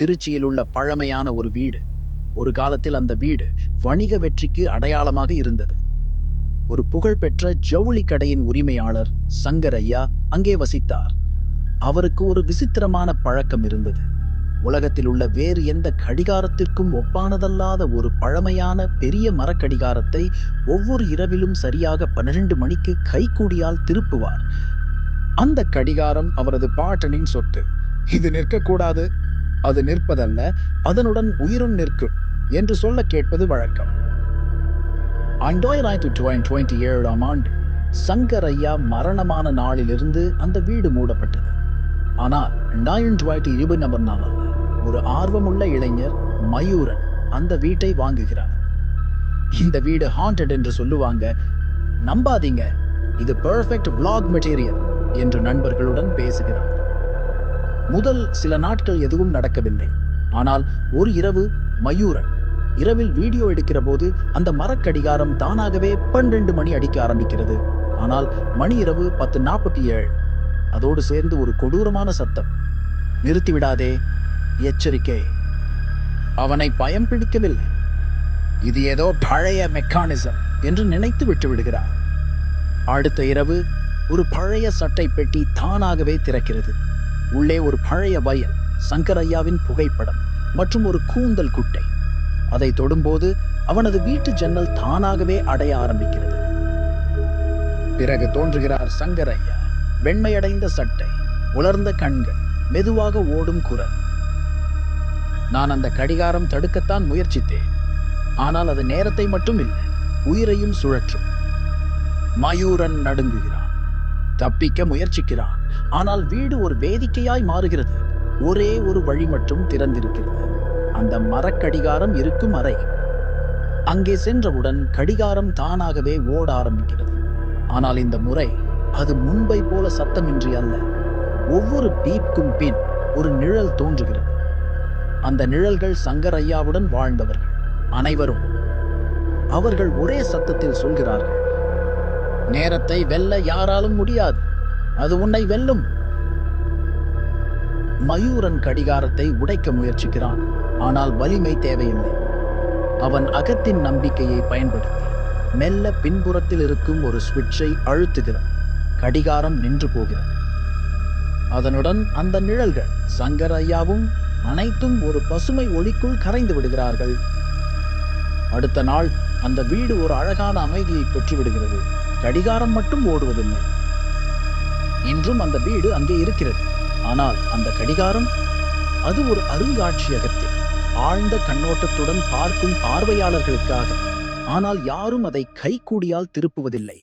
திருச்சியில் உள்ள பழமையான ஒரு வீடு. ஒரு காலத்தில் அந்த வீடு வணிக வெற்றிக்கு அடையாளமாக இருந்தது. ஒரு புகழ்பெற்ற ஜவுளி கடையின் உரிமையாளர் சங்கரையா அங்கே வசித்தார். அவருக்கு ஒரு விசித்திரமான பழக்கம் இருந்தது. உலகத்தில் உள்ள வேறு எந்த கடிகாரத்திற்கும் ஒப்பானதல்லாத ஒரு பழமையான பெரிய மரக்கடிகாரத்தை ஒவ்வொரு இரவிலும் சரியாக 12 மணிக்கு கைக்கூடியால் திருப்புவார். அந்த கடிகாரம் அவரது பாட்டனின் சொத்து. இது நிற்கக்கூடாது, அது நிற்பதல்ல, அதனுடன் உயிரும் நிற்கும் என்று சொல்ல கேட்பது வழக்கம். 1927ஆம் ஆண்டு சங்கரையா மரணமான நாளிலிருந்து அந்த வீடு மூடப்பட்டது. ஆனால் 1924 ஒரு ஆர்வமுள்ள இளைஞர் மயூரன் அந்த வீட்டை வாங்குகிறார். இந்த வீடு ஹாண்டட் என்று சொல்லுவாங்க, நம்பாதீங்க, இது பெர்ஃபெக்ட் பிளாக் மெட்டீரியல் என்று நண்பர்களுடன் பேசுகிறார். முதல் சில நாட்கள் எதுவும் நடக்கவில்லை. ஆனால் ஒரு இரவு மயூரன் இரவில் வீடியோ எடுக்கிற போது அந்த மரக்கடிகாரம் தானாகவே 12 மணி அடிக்க ஆரம்பிக்கிறது. ஆனால் மணி இரவு 10:47. அதோடு சேர்ந்து ஒரு கொடூரமான சத்தம். நிறுத்திவிடாதே, எச்சரிக்கை. அவனை பயம் பிடிக்கவில்லை. இது ஏதோ பழைய மெக்கானிசம் என்று நினைத்து விட்டு விடுகிறார். அடுத்த இரவு ஒரு பழைய சட்டை பெட்டி தானாகவே திறக்கிறது. உள்ளே ஒரு பழைய வயல், சங்கரையாவின் புகைப்படம் மற்றும் ஒரு கூந்தல் குட்டை. அதை தொடும்போது அவனது வீட்டு ஜன்னல் தானாகவே அடைய ஆரம்பிக்கிறது. பிறகு தோன்றுகிறார் சங்கரையா. வெண்மையடைந்த சட்டை, உலர்ந்த கண்கள், மெதுவாக ஓடும் குரல். நான் அந்த கடிகாரம் தடுக்கத்தான் முயற்சித்தேன். ஆனால் அது நேரத்தை மட்டும் இல்லை, உயிரையும் சுழற்றும். மயூரன் நடுங்குகிறான். தப்பிக்க முயற்சிக்கிறான். ஆனால் வீடு ஒரு வேதிக்கையாய் மாறுகிறது. ஒரே ஒரு வழி மட்டும் திறந்திருக்கிறது, அந்த மரக்கடிகாரம் இருக்கும் அறை. அங்கே சென்றவுடன் கடிகாரம் தானாகவே ஓட ஆரம்பிக்கிறது. ஆனால் இந்த முறை அது முன்பை போல சத்தமின்றி அல்ல. ஒவ்வொரு பீப்க்கும் பின் ஒரு நிழல் தோன்றுகிறது. அந்த நிழல்கள் சங்கரையாவுடன் வாழ்ந்தவர்கள் அனைவரும். அவர்கள் ஒரே சத்தத்தில் சொல்கிறார்கள், நேரத்தை வெல்ல யாராலும் முடியாது, அது உன்னை வெல்லும். மயூரன் கடிகாரத்தை உடைக்க முயற்சிக்கிறான். ஆனால் வலிமை தேவையில்லை. அவன் அகத்தின் நம்பிக்கையை பயன்படுத்தி மெல்ல பின்புறத்தில் இருக்கும் ஒரு சுவிட்சை அழுத்துகிறான். கடிகாரம் நின்று போகிறது. அதனுடன் அந்த நிழல்கள், சங்கரையாவும் அனைத்தும் ஒரு பசுமை ஒளிக்குள் கரைந்து விடுகிறார்கள். அடுத்த நாள் அந்த வீடு ஒரு அழகான அமைதியை பெற்றுவிடுகிறது. கடிகாரம் மட்டும் ஓடுவதில்லை. இன்றும் அந்த வீடு அங்கே இருக்கிறது. ஆனால் அந்த கடிகாரம், அது ஒரு அருங்காட்சியகத்தில் ஆழ்ந்த கண்ணோட்டத்துடன் பார்க்கும் பார்வையாளர்களுக்காக. ஆனால் யாரும் அதை கைக்கூடியால் திருப்புவதில்லை.